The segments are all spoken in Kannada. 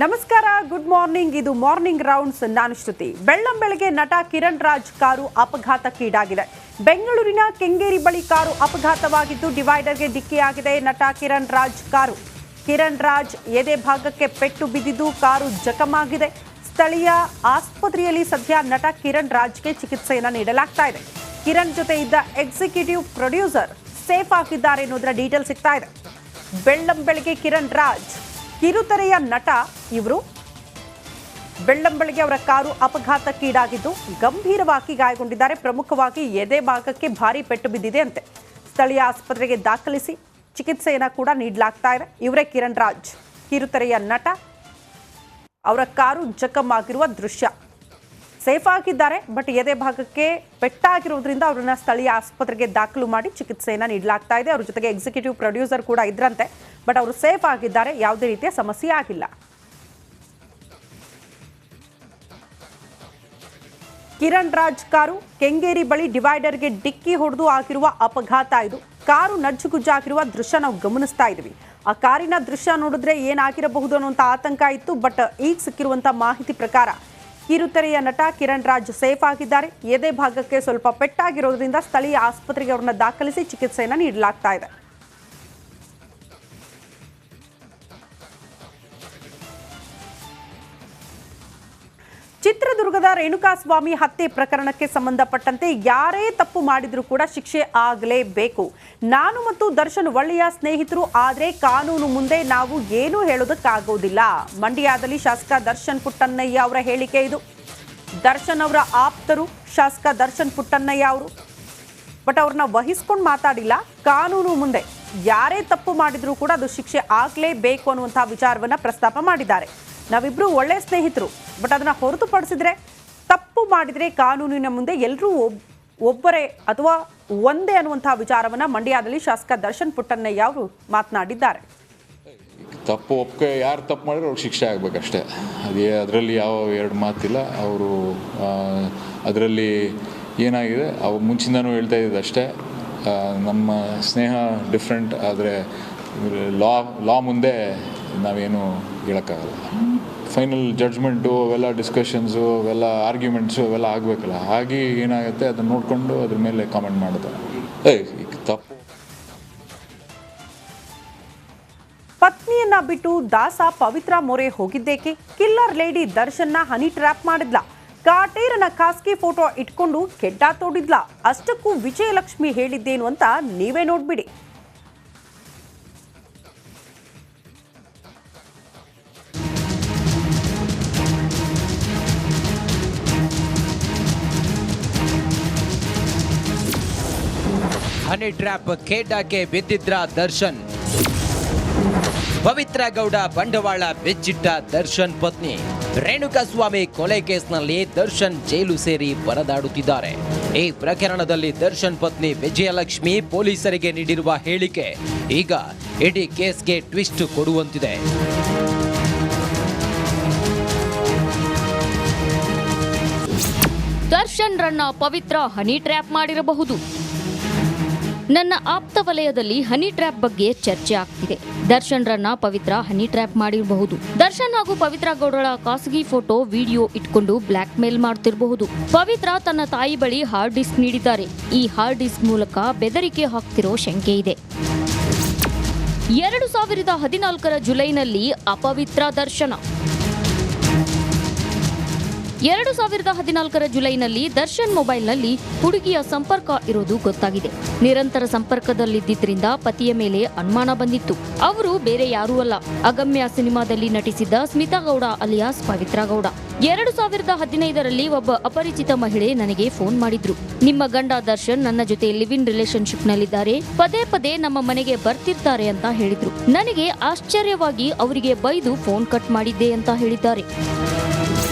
ನಮಸ್ಕಾರ, ಗುಡ್ ಮಾರ್ನಿಂಗ್. ಇದು ಮಾರ್ನಿಂಗ್ ರೌಂಡ್ಸ್. ನಾನು ಶ್ರುತಿ. ಬೆಳ್ಳಂಬೆಳಗ್ಗೆ ನಟ ಕಿರಣ್ ರಾಜ್ ಕಾರು ಅಪಘಾತಕ್ಕೀಡಾಗಿದೆ. ಬೆಂಗಳೂರಿನ ಕೆಂಗೇರಿ ಬಳಿ ಕಾರು ಅಪಘಾತವಾಗಿದ್ದು ಡಿವೈಡರ್ಗೆ ಡಿಕ್ಕಿಯಾಗಿದೆ. ನಟ ಕಿರಣ್ ರಾಜ್ ಕಾರು. ಕಿರಣ್ ರಾಜ್ ಎದೆ ಭಾಗಕ್ಕೆ ಪೆಟ್ಟು ಬಿದ್ದಿದ್ದು ಕಾರು ಜಖಮಾಗಿದೆ. ಸ್ಥಳೀಯ ಆಸ್ಪತ್ರೆಯಲ್ಲಿ ಸದ್ಯ ನಟ ಕಿರಣ್ ರಾಜ್ಗೆ ಚಿಕಿತ್ಸೆಯನ್ನು ನೀಡಲಾಗ್ತಾ ಇದೆ. ಕಿರಣ್ ಜೊತೆ ಇದ್ದ ಎಕ್ಸಿಕ್ಯೂಟಿವ್ ಪ್ರೊಡ್ಯೂಸರ್ ಸೇಫ್ ಆಗಿದ್ದಾರೆ ಅನ್ನೋದರ ಡೀಟೇಲ್ ಸಿಗ್ತಾ ಇದೆ. ಬೆಳ್ಳಂಬೆಳಗ್ಗೆ ಕಿರಣ್ ರಾಜ್ ಕಿರುತೆರೆಯ ನಟ. ಇವರು ಬೆಳ್ಳಂಬೆಳಗ್ಗೆ ಅವರ ಕಾರು ಅಪಘಾತಕ್ಕೀಡಾಗಿದ್ದು ಗಂಭೀರವಾಗಿ ಗಾಯಗೊಂಡಿದ್ದಾರೆ. ಪ್ರಮುಖವಾಗಿ ಎದೆ ಭಾಗಕ್ಕೆ ಭಾರಿ ಪೆಟ್ಟು ಬಿದ್ದಿದೆ ಅಂತೆ. ಸ್ಥಳೀಯ ಆಸ್ಪತ್ರೆಗೆ ದಾಖಲಿಸಿ ಚಿಕಿತ್ಸೆಯನ್ನು ಕೂಡ ನೀಡಲಾಗ್ತಾ ಇದೆ. ಇವರೇ ಕಿರಣ್ ರಾಜ್, ಕಿರುತೆರೆಯ ನಟ. ಅವರ ಕಾರು ಜಖಮಾಗಿರುವ ದೃಶ್ಯ. ಸೇಫ್ ಆಗಿದ್ದಾರೆ, ಬಟ್ ಎದೆ ಭಾಗಕ್ಕೆ ಪೆಟ್ಟಾಗಿರೋದ್ರಿಂದ ಅವರನ್ನ ಸ್ಥಳೀಯ ಆಸ್ಪತ್ರೆಗೆ ದಾಖಲು ಮಾಡಿ ಚಿಕಿತ್ಸೆಯನ್ನು ನೀಡಲಾಗ್ತಾ ಇದೆ. ಅವ್ರ ಜೊತೆಗೆ ಎಕ್ಸಿಕ್ಯೂಟಿವ್ ಪ್ರೊಡ್ಯೂಸರ್ ಕೂಡ ಇದ್ರಂತೆ, ಬಟ್ ಅವರು ಸೇಫ್ ಆಗಿದ್ದಾರೆ, ಯಾವುದೇ ರೀತಿಯ ಸಮಸ್ಯೆ ಆಗಿಲ್ಲ. ಕಿರಣ್ ರಾಜ್ ಕಾರು ಕೆಂಗೇರಿ ಬಳಿ ಡಿವೈಡರ್ಗೆ ಡಿಕ್ಕಿ ಹೊಡೆದು ಆಗಿರುವ ಅಪಘಾತ ಇದು. ಕಾರು ನಜ್ಜುಗುಜ್ಜಾಗಿರುವ ದೃಶ್ಯ ನಾವು ಗಮನಿಸ್ತಾ ಇದ್ವಿ. ಆ ಕಾರಿನ ದೃಶ್ಯ ನೋಡಿದ್ರೆ ಏನಾಗಿರಬಹುದು ಅನ್ನುವಂಥ ಆತಂಕ ಇತ್ತು. ಬಟ್ ಈಗ ಸಿಕ್ಕಿರುವಂಥ ಮಾಹಿತಿ ಪ್ರಕಾರ ಕಿರುತೆರೆಯ ನಟ ಕಿರಣ್ ರಾಜ್ ಸೇಫ್ ಆಗಿದ್ದಾರೆ. ಎದೆ ಭಾಗಕ್ಕೆ ಸ್ವಲ್ಪ ಪೆಟ್ಟಾಗಿರೋದ್ರಿಂದ ಸ್ಥಳೀಯ ಆಸ್ಪತ್ರೆಗೆ ಅವರನ್ನ ದಾಖಲಿಸಿ ಚಿಕಿತ್ಸೆಯನ್ನು ನೀಡಲಾಗ್ತಾ ಇದೆ. ಚಿತ್ರದುರ್ಗದ ರೇಣುಕಾಸ್ವಾಮಿ ಹತ್ಯೆ ಪ್ರಕರಣಕ್ಕೆ ಸಂಬಂಧಪಟ್ಟಂತೆ ಯಾರೇ ತಪ್ಪು ಮಾಡಿದ್ರೂ ಕೂಡ ಶಿಕ್ಷೆ ಆಗಲೇಬೇಕು. ನಾನು ಮತ್ತು ದರ್ಶನ್ ಒಳ್ಳೆಯ ಸ್ನೇಹಿತರು, ಆದರೆ ಕಾನೂನು ಮುಂದೆ ನಾವು ಏನೂ ಹೇಳೋದಕ್ಕಾಗೋದಿಲ್ಲ. ಮಂಡ್ಯದಲ್ಲಿ ಶಾಸಕ ದರ್ಶನ್ ಪುಟ್ಟಣ್ಣಯ್ಯ ಅವರ ಹೇಳಿಕೆ ಇದು. ದರ್ಶನ್ ಅವರ ಆಪ್ತರು ಶಾಸಕ ದರ್ಶನ್ ಪುಟ್ಟಣ್ಣಯ್ಯ ಅವರು, ಬಟ್ ಅವ್ರನ್ನ ವಹಿಸ್ಕೊಂಡು ಮಾತಾಡಿಲ್ಲ. ಕಾನೂನು ಮುಂದೆ ಯಾರೇ ತಪ್ಪು ಮಾಡಿದ್ರೂ ಕೂಡ ಅದು ಶಿಕ್ಷೆ ಆಗಲೇಬೇಕು ಅನ್ನುವಂಥ ವಿಚಾರವನ್ನ ಪ್ರಸ್ತಾಪ ಮಾಡಿದ್ದಾರೆ. ನಾವಿಬ್ರು ಒಳ್ಳೆ ಸ್ನೇಹಿತರು, ಬಟ್ ಅದನ್ನ ಹೊರತುಪಡಿಸಿದ್ರೆ ತಪ್ಪು ಮಾಡಿದ್ರೆ ಕಾನೂನಿನ ಮುಂದೆ ಎಲ್ಲರೂ ಒಬ್ಬರೇ ಅಥವಾ ಒಂದೇ ಅನ್ನುವಂತಹ ವಿಚಾರವನ್ನ ಮಂಡ್ಯದಲ್ಲಿ ಶಾಸಕ ದರ್ಶನ್ ಪುಟ್ಟಣ್ಣಯ್ಯ ಅವರು ಮಾತನಾಡಿದ್ದಾರೆ. ತಪ್ಪು ಒಪ್ಪಿಗೆ ಯಾರು ತಪ್ಪು ಮಾಡಿದ್ರೆ ಅವ್ರಿಗೆ ಶಿಕ್ಷೆ ಆಗಬೇಕಷ್ಟೇ. ಅದರಲ್ಲಿ ಯಾವ ಎರಡು ಮಾತಿಲ್ಲ. ಅವರು ಅದರಲ್ಲಿ ಏನಾಗಿದೆ ಅವ್ರು ಮುಂಚಿಂದನೂ ಹೇಳ್ತಾ ಇದ್ದಿದ್ದು ಅಷ್ಟೇ. ನಮ್ಮ ಸ್ನೇಹ ಡಿಫ್ರೆಂಟ್, ಆದರೆ ಲಾ ಮುಂದೆ ನಾವೇನು ಹೇಳೋಕ್ಕಾಗಲ್ಲ. ಫೈನಲ್ ಜಡ್ಜ್ಮೆಂಟು ಅವೆಲ್ಲ ಡಿಸ್ಕಷನ್ಸು ಅವೆಲ್ಲ ಆರ್ಗ್ಯುಮೆಂಟ್ಸು ಅವೆಲ್ಲ ಆಗಬೇಕಲ್ಲ. ಹಾಗೆ ಏನಾಗುತ್ತೆ ಅದನ್ನು ನೋಡಿಕೊಂಡು ಅದ್ರ ಮೇಲೆ ಕಾಮೆಂಟ್ ಮಾಡಿದೆ. ತಪ್ಪು. ಪತ್ನಿಯನ್ನ ಬಿಟ್ಟು ದಾಸ ಪವಿತ್ರ ಮೊರೆ ಹೋಗಿದ್ದೇಕೆ? ಕಿಲ್ಲರ್ ಲೇಡಿ ದರ್ಶನ್ನ ಹನಿ ಟ್ರ್ಯಾಪ್ ಮಾಡಿದ್ಲ. ಕಾಟೇರನ ಖಾಸಗಿ ಫೋಟೋ ಇಟ್ಕೊಂಡು ಕೆಡ್ಡ ತೋಡಿದ್ಲ. ಅಷ್ಟಕ್ಕೂ ವಿಜಯಲಕ್ಷ್ಮಿ ಹೇಳಿದ್ದೇನು ಅಂತ ನೀವೇ ನೋಡ್ಬಿಡಿ. ಹನಿ ಟ್ರ್ಯಾಪ್ ಖೇಡಾಕ್ಕೆ ಬಿದ್ದಿದ್ರ ದರ್ಶನ್. ಪವಿತ್ರ ಗೌಡ ಬಂಡವಾಳ ಬೆಚ್ಚಿಟ್ಟ ದರ್ಶನ್ ಪತ್ನಿ. ರೇಣುಕಾಸ್ವಾಮಿ ಕೊಲೆ ಕೇಸ್ನಲ್ಲಿ ದರ್ಶನ್ ಜೈಲು ಸೇರಿ ಪರದಾಡುತ್ತಿದ್ದಾರೆ. ಈ ಪ್ರಕರಣದಲ್ಲಿ ದರ್ಶನ್ ಪತ್ನಿ ವಿಜಯಲಕ್ಷ್ಮಿ ಪೊಲೀಸರಿಗೆ ನೀಡಿರುವ ಹೇಳಿಕೆ ಈಗ ಇಡೀ ಕೇಸ್ಗೆ ಟ್ವಿಸ್ಟ್ ಕೊಡುವಂತಿದೆ. ದರ್ಶನ್ ರನ್ನ ಪವಿತ್ರ ಹನಿ ಟ್ರ್ಯಾಪ್ ಮಾಡಿರಬಹುದು. ನನ್ನ ಆಪ್ತ ವಲಯದಲ್ಲಿ ಹನಿ ಟ್ರ್ಯಾಪ್ ಬಗ್ಗೆ ಚರ್ಚೆ ಆಗ್ತಿದೆ. ದರ್ಶನ್ ರನ್ನ ಪವಿತ್ರ ಹನಿ ಟ್ರ್ಯಾಪ್ ಮಾಡಿರಬಹುದು. ದರ್ಶನ್ ಹಾಗೂ ಪವಿತ್ರ ಗೌಡರ ಖಾಸಗಿ ಫೋಟೋ, ವಿಡಿಯೋ ಇಟ್ಕೊಂಡು ಬ್ಲಾಕ್ ಮೇಲ್ ಮಾಡ್ತಿರಬಹುದು. ಪವಿತ್ರ ತನ್ನ ತಾಯಿ ಬಳಿ ಹಾರ್ಡ್ ಡಿಸ್ಕ್ ನೀಡಿದ್ದಾರೆ. ಈ ಹಾರ್ಡ್ ಡಿಸ್ಕ್ ಮೂಲಕ ಬೆದರಿಕೆ ಹಾಕ್ತಿರೋ ಶಂಕೆ ಇದೆ. 2014 ಜುಲೈನಲ್ಲಿ ಅಪವಿತ್ರ ದರ್ಶನ. 2014 ಜುಲೈನಲ್ಲಿ ದರ್ಶನ್ ಮೊಬೈಲ್ನಲ್ಲಿ ಹುಡುಗಿಯ ಸಂಪರ್ಕ ಇರೋದು ಗೊತ್ತಾಗಿದೆ. ನಿರಂತರ ಸಂಪರ್ಕದಲ್ಲಿದ್ದರಿಂದ ಪತಿಯ ಮೇಲೆ ಅನುಮಾನ ಬಂದಿತ್ತು. ಅವರು ಬೇರೆ ಯಾರೂ ಅಲ್ಲ, ಅಗಮ್ಯ ಸಿನಿಮಾದಲ್ಲಿ ನಟಿಸಿದ್ದ ಸ್ಮಿತಾ ಗೌಡ ಅಲಿಯಾಸ್ ಪವಿತ್ರ ಗೌಡ. 2015ರಲ್ಲಿ ಒಬ್ಬ ಅಪರಿಚಿತ ಮಹಿಳೆ ನನಗೆ ಫೋನ್ ಮಾಡಿದ್ರು. ನಿಮ್ಮ ಗಂಡ ದರ್ಶನ್ ನನ್ನ ಜೊತೆ ಲಿವ್ ಇನ್ ರಿಲೇಶನ್ಶಿಪ್ ನಲ್ಲಿದ್ದಾರೆ, ಪದೇ ಪದೇ ನಮ್ಮ ಮನೆಗೆ ಬರ್ತಿರ್ತಾರೆ ಅಂತ ಹೇಳಿದ್ರು. ನನಗೆ ಆಶ್ಚರ್ಯವಾಗಿ ಅವರಿಗೆ ಬೈದು ಫೋನ್ ಕಟ್ ಮಾಡಿದ್ದೆ ಅಂತ ಹೇಳಿದ್ದಾರೆ.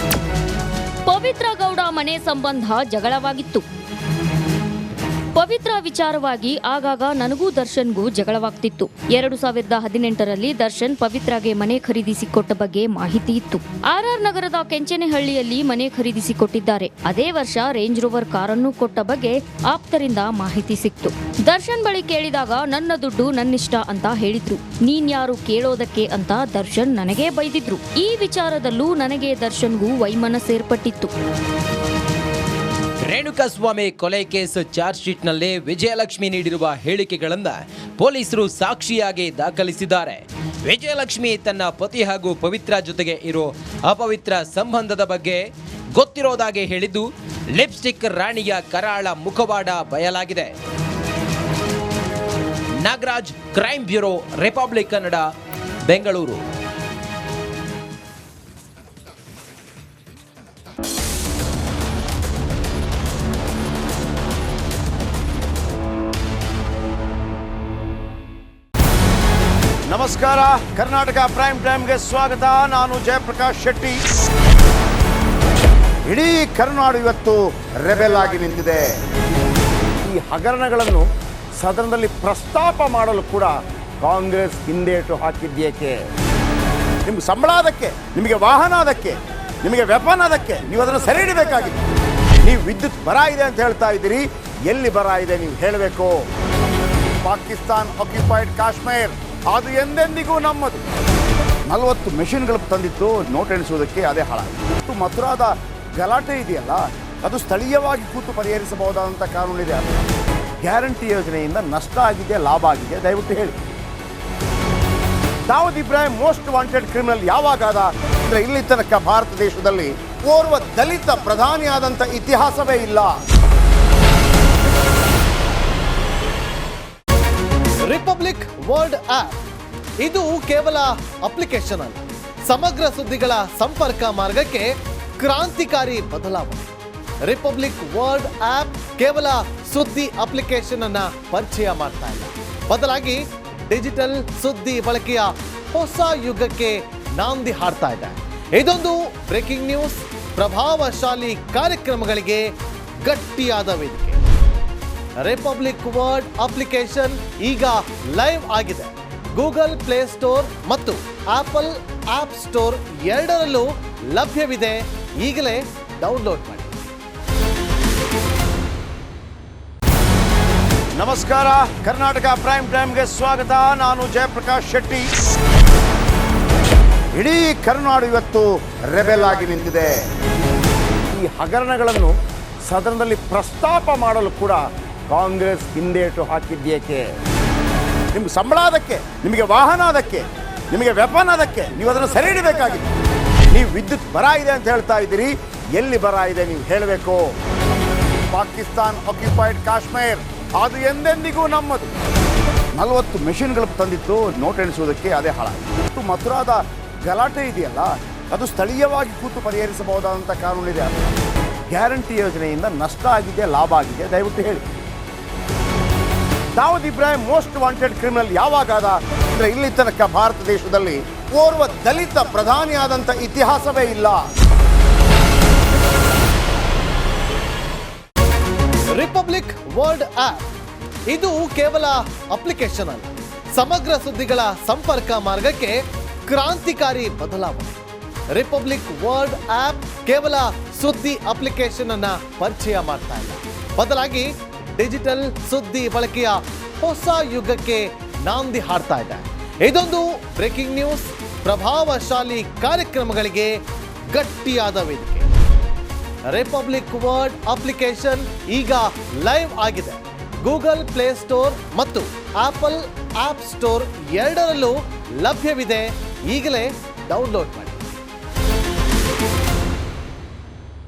ಪವಿತ್ರ ಗೌಡ ಮನೆ ಸಂಬಂಧ ಜಗಳವಾಗಿತ್ತು. ಪವಿತ್ರ ವಿಚಾರವಾಗಿ ಆಗಾಗ ನನಗೂ ದರ್ಶನ್ಗೂ ಜಗಳವಾಗ್ತಿತ್ತು. 2018ರಲ್ಲಿ ದರ್ಶನ್ ಪವಿತ್ರಾಗೆ ಮನೆ ಖರೀದಿಸಿಕೊಟ್ಟ ಬಗ್ಗೆ ಮಾಹಿತಿ ಇತ್ತು. RR ನಗರದ ಕೆಂಚನಹಳ್ಳಿಯಲ್ಲಿ ಮನೆ ಖರೀದಿಸಿಕೊಟ್ಟಿದ್ದಾರೆ. ಅದೇ ವರ್ಷ ರೇಂಜ್ ರೋವರ್ ಕಾರನ್ನು ಕೊಟ್ಟ ಬಗ್ಗೆ ಆಪ್ತರಿಂದ ಮಾಹಿತಿ ಸಿಕ್ತು. ದರ್ಶನ್ ಬಳಿ ಕೇಳಿದಾಗ ನನ್ನ ದುಡ್ಡು ನನ್ನಿಷ್ಟ ಅಂತ ಹೇಳಿದ್ರು. ನೀನ್ ಯಾರು ಕೇಳೋದಕ್ಕೆ ಅಂತ ದರ್ಶನ್ ನನಗೇ ಬೈದಿದ್ರು. ಈ ವಿಚಾರದಲ್ಲೂ ನನಗೆ ದರ್ಶನ್ಗೂ ವೈಮನಸ್ಸೇರ್ಪಟ್ಟಿತ್ತು. ರೇಣುಕಾಸ್ವಾಮಿ ಕೊಲೆ ಕೇಸ್ ಚಾರ್ಜ್ ಶೀಟ್ನಲ್ಲಿ ವಿಜಯಲಕ್ಷ್ಮಿ ನೀಡಿರುವ ಹೇಳಿಕೆಗಳನ್ನು ಪೊಲೀಸರು ಸಾಕ್ಷಿಯಾಗಿ ದಾಖಲಿಸಿದ್ದಾರೆ. ವಿಜಯಲಕ್ಷ್ಮಿ ತನ್ನ ಪತಿ ಹಾಗೂ ಪವಿತ್ರ ಜೊತೆಗೆ ಇರೋ ಅಪವಿತ್ರ ಸಂಬಂಧದ ಬಗ್ಗೆ ಗೊತ್ತಿರೋದಾಗಿ ಹೇಳಿದ್ದು ಲಿಪ್ಸ್ಟಿಕ್ ರಾಣಿಯ ಕರಾಳ ಮುಖವಾಡ ಬಯಲಾಗಿದೆ. Nagaraj, crime bureau, republic Kannada, Bengaluru. ನಮಸ್ಕಾರ, ಕರ್ನಾಟಕ ಪ್ರೈಮ್ ಟೈಮ್ಗೆ ಸ್ವಾಗತ. ನಾನು ಜಯಪ್ರಕಾಶ್ ಶೆಟ್ಟಿ. ಇಡೀ ಕರ್ನಾಡು ಇವತ್ತು ರೆಬೆಲ್ ಆಗಿ ನಿಂತಿದೆ. ಈ ಹಗರಣಗಳನ್ನು ಸದನದಲ್ಲಿ ಪ್ರಸ್ತಾಪ ಮಾಡಲು ಕೂಡ ಕಾಂಗ್ರೆಸ್ ಹಿಂದೇಟು ಹಾಕಿದ್ದೇಕೆ? ನಿಮ್ಗೆ ಸಂಬಳ ಅದಕ್ಕೆ, ನಿಮಗೆ ವಾಹನ ಅದಕ್ಕೆ, ನಿಮಗೆ ವೆಪನ್ ಅದಕ್ಕೆ, ನೀವು ಅದನ್ನು ಸೆರೆ ಹಿಡಿಬೇಕಾಗಿತ್ತು. ನೀವು ವಿದ್ಯುತ್ ಬರ ಇದೆ ಅಂತ ಹೇಳ್ತಾ ಇದ್ದೀರಿ. ಎಲ್ಲಿ ಬರ ಇದೆ ನೀವು ಹೇಳಬೇಕು. ಪಾಕಿಸ್ತಾನ್ ಆಕ್ಯುಪೈಡ್ ಕಾಶ್ಮೀರ್ ಅದು ಎಂದೆಂದಿಗೂ ನಮ್ಮದು. 40 ಮೆಷಿನ್ಗಳು ತಂದಿತ್ತು ನೋಟ್ ಎಣಿಸುವುದಕ್ಕೆ, ಅದೇ ಹಾಳಾಗಿದೆ. ಮಥುರಾದ ಗಲಾಟೆ ಇದೆಯಲ್ಲ, ಅದು ಸ್ಥಳೀಯವಾಗಿ ಕೂತು ಪರಿಹರಿಸಬಹುದಾದಂಥ ಕಾನೂನಿದೆ. ಗ್ಯಾರಂಟಿ ಯೋಜನೆಯಿಂದ ನಷ್ಟ ಆಗಿದೆ, ಲಾಭ ಆಗಿದೆ, ದಯವಿಟ್ಟು ಹೇಳಿ. Dawood Ibrahim most wanted criminal ಯಾವಾಗಾದ ಅಂದರೆ ಇಲ್ಲಿ ತನಕ ಭಾರತ ದೇಶದಲ್ಲಿ ಓರ್ವ ದಲಿತ ಪ್ರಧಾನಿಯಾದಂಥ ಇತಿಹಾಸವೇ ಇಲ್ಲ. ರಿಪಬ್ಲಿಕ್ ವರ್ಲ್ಡ್ ಆಪ್ ಇದು ಕೇವಲ ಅಪ್ಲಿಕೇಶನ್ ಅಲ್ಲ, ಸಮಗ್ರ ಸುದ್ದಿಗಳ ಸಂಪರ್ಕ ಮಾರ್ಗಕ್ಕೆ ಕ್ರಾಂತಿಕಾರಿ ಬದಲಾವಣೆ. ರಿಪಬ್ಲಿಕ್ ವರ್ಲ್ಡ್ ಆಪ್ ಕೇವಲ ಸುದ್ದಿ ಅಪ್ಲಿಕೇಶನ್ ಅನ್ನ ಪರಿಚಯ ಮಾಡ್ತಾ ಇಲ್ಲ, ಬದಲಾಗಿ ಡಿಜಿಟಲ್ ಸುದ್ದಿ ಬಳಕೆಯ ಹೊಸ ಯುಗಕ್ಕೆ ನಾಂದಿ ಹಾಡ್ತಾ ಇದೆ. ಇದೊಂದು ಬ್ರೇಕಿಂಗ್ ನ್ಯೂಸ್, ಪ್ರಭಾವಶಾಲಿ ಕಾರ್ಯಕ್ರಮಗಳಿಗೆ ಗಟ್ಟಿಯಾದ ವೇದಿಕೆ. ರಿಪಬ್ಲಿಕ್ ವರ್ಲ್ಡ್ ಅಪ್ಲಿಕೇಶನ್ ಈಗ ಲೈವ್ ಆಗಿದೆ. ಗೂಗಲ್ ಪ್ಲೇ ಸ್ಟೋರ್ ಮತ್ತು ಆಪಲ್ ಆಪ್ ಸ್ಟೋರ್ ಎರಡರಲ್ಲೂ ಲಭ್ಯವಿದೆ. ಈಗಲೇ ಡೌನ್ಲೋಡ್ ಮಾಡಿ. ನಮಸ್ಕಾರ, ಕರ್ನಾಟಕ ಪ್ರೈಮ್ ಟೈಮ್ಗೆ ಸ್ವಾಗತ. ನಾನು ಜಯಪ್ರಕಾಶ್ ಶೆಟ್ಟಿ. ಇಡೀ ಕರ್ನಾಡು ಇವತ್ತು ರೆಬೆಲ್ ಆಗಿ ನಿಂತಿದೆ. ಈ ಹಗರಣಗಳನ್ನು ಸದನದಲ್ಲಿ ಪ್ರಸ್ತಾಪ ಮಾಡಲು ಕೂಡ ಕಾಂಗ್ರೆಸ್ ಹಿಂದೇಟು ಹಾಕಿದ್ದೇಕೆ? ನಿಮ್ಗೆ ಸಂಬಳ ಅದಕ್ಕೆ, ನಿಮಗೆ ವಾಹನ ಅದಕ್ಕೆ, ನಿಮಗೆ ವೆಪನ್ ಅದಕ್ಕೆ, ನೀವು ಅದನ್ನು ಸೆರೆ ಹಿಡಿಬೇಕಾಗಿತ್ತು. ನೀವು ವಿದ್ಯುತ್ ಬರ ಇದೆ ಅಂತ ಹೇಳ್ತಾ ಇದ್ದೀರಿ. ಎಲ್ಲಿ ಬರ ಇದೆ ನೀವು ಹೇಳಬೇಕು. ಪಾಕಿಸ್ತಾನ್ ಆಕ್ಯುಪೈಡ್ ಕಾಶ್ಮೀರ್ ಅದು ಎಂದೆಂದಿಗೂ ನಮ್ಮದು. 40 ಮೆಷಿನ್ಗಳು ತಂದಿತ್ತು ನೋಟ್ ಎಣಿಸುವುದಕ್ಕೆ, ಅದೇ ಹಾಳಾಗಿದೆ. ಮಥುರಾದ ಗಲಾಟೆ ಇದೆಯಲ್ಲ, ಅದು ಸ್ಥಳೀಯವಾಗಿ ಕೂತು ಪರಿಹರಿಸಬಹುದಾದಂಥ ಕಾನೂನಿದೆ. ಗ್ಯಾರಂಟಿ ಯೋಜನೆಯಿಂದ ನಷ್ಟ ಆಗಿದೆ, ಲಾಭ ಆಗಿದೆ, ದಯವಿಟ್ಟು ಹೇಳಿ. Dawood Ibrahim most wanted criminal ಯಾವಾಗಾದ ಅಂದರೆ ಇಲ್ಲಿ ತನಕ ಭಾರತ ದೇಶದಲ್ಲಿ ಓರ್ವ ದಲಿತ ಪ್ರಧಾನಿಯಾದಂಥ ಇತಿಹಾಸವೇ ಇಲ್ಲ. ರಿಪಬ್ಲಿಕ್ ವರ್ಲ್ಡ್ ಆಪ್ ಇದು ಕೇವಲ ಅಪ್ಲಿಕೇಶನ್ ಅಲ್ಲ, ಸಮಗ್ರ ಸುದ್ದಿಗಳ ಸಂಪರ್ಕ ಮಾರ್ಗಕ್ಕೆ ಕ್ರಾಂತಿಕಾರಿ ಬದಲಾವಣೆ. ರಿಪಬ್ಲಿಕ್ ವರ್ಲ್ಡ್ ಆಪ್ ಕೇವಲ ಸುದ್ದಿ ಅಪ್ಲಿಕೇಶನ್ ಅನ್ನ ಪರಿಚಯ ಮಾಡ್ತಾ ಇಲ್ಲ, ಬದಲಾಗಿ ಡಿಜಿಟಲ್ ಸುದ್ದಿ ಬಳಕೆಯ ಹೊಸ ಯುಗಕ್ಕೆ ನಾಂದಿ ಹಾಡ್ತಾ ಇದೆ. ಇದೊಂದು ಬ್ರೇಕಿಂಗ್ ನ್ಯೂಸ್, ಪ್ರಭಾವಶಾಲಿ ಕಾರ್ಯಕ್ರಮಗಳಿಗೆ ಗಟ್ಟಿಯಾದ ವೇದಿಕೆ. ರಿಪಬ್ಲಿಕ್ ವರ್ಲ್ಡ್ ಅಪ್ಲಿಕೇಶನ್ ಈಗ ಲೈವ್ ಆಗಿದೆ. ಗೂಗಲ್ ಪ್ಲೇ ಸ್ಟೋರ್ ಮತ್ತು ಆಪಲ್ ಆಪ್ ಸ್ಟೋರ್ ಎರಡರಲ್ಲೂ ಲಭ್ಯವಿದೆ. ಈಗಲೇ ಡೌನ್ಲೋಡ್ ಮಾಡಿ.